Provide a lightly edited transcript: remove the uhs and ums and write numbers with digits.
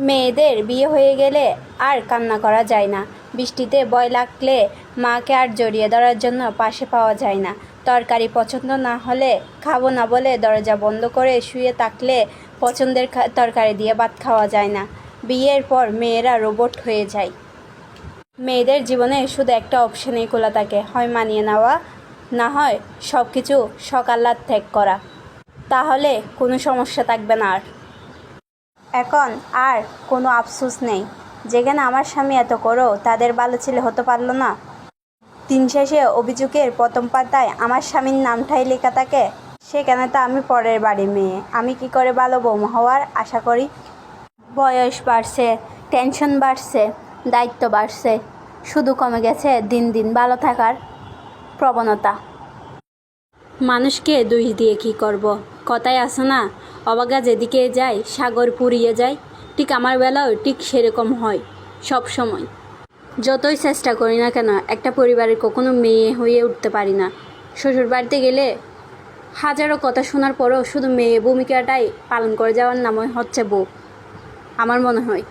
মেয়েদের বিয়ে হয়ে গেলে আর কান্না করা যায় না। বৃষ্টিতে ভয় লাগলে মাকে আর জড়িয়ে ধরার জন্য পাশে পাওয়া যায় না। তরকারি পছন্দ না হলে খাবো না বলে দরজা বন্ধ করে শুয়ে থাকলে পছন্দের তরকারি দিয়ে ভাত খাওয়া যায় না। বিয়ের পর মেয়েরা রোবট হয়ে যায়। মেয়েদের জীবনে শুধু একটা অপশনেই খোলা থাকে, হয় মানিয়ে নেওয়া, না হয় সব কিছু সকাল্লাদ ত্যাগ করা। তাহলে কোনো সমস্যা থাকবে না আর। এখন আর কোনো আফসোস নেই। যেখানে আমার স্বামী এত করেও তাদের ভালো ছেলে হতে পারলো না। দিন শেষে অভিযোগের প্রথম পাতায় আমার স্বামীর নামটাই লেখা থাকে, সেখানে তো আমি পরের বাড়ির মেয়ে। আমি কি করে ভালো বৌমা হওয়ার আশা করি? বয়স বাড়ছে, টেনশন বাড়ছে, দায়িত্ব বাড়ছে, শুধু কমে গেছে দিন দিন ভালো থাকার প্রবণতা। মানুষকে দোষ দিয়ে কি করব? কথায় আছে না, অবাগা যেদিকে যায় সাগর পুড়িয়ে যায়। ঠিক আমার বেলাও ঠিক সেরকম হয় সব সময়। যতই চেষ্টা করি না কেন একটা পরিবারের কখনো মেয়ে হয়ে উঠতে পারি না। শ্বশুর বাড়িতে গেলে হাজারো কথা শোনার পরেও শুধু মেয়ে ভূমিকাটাই পালন করে যাওয়ার নামই হচ্ছে বউ, আমার মনে হয়।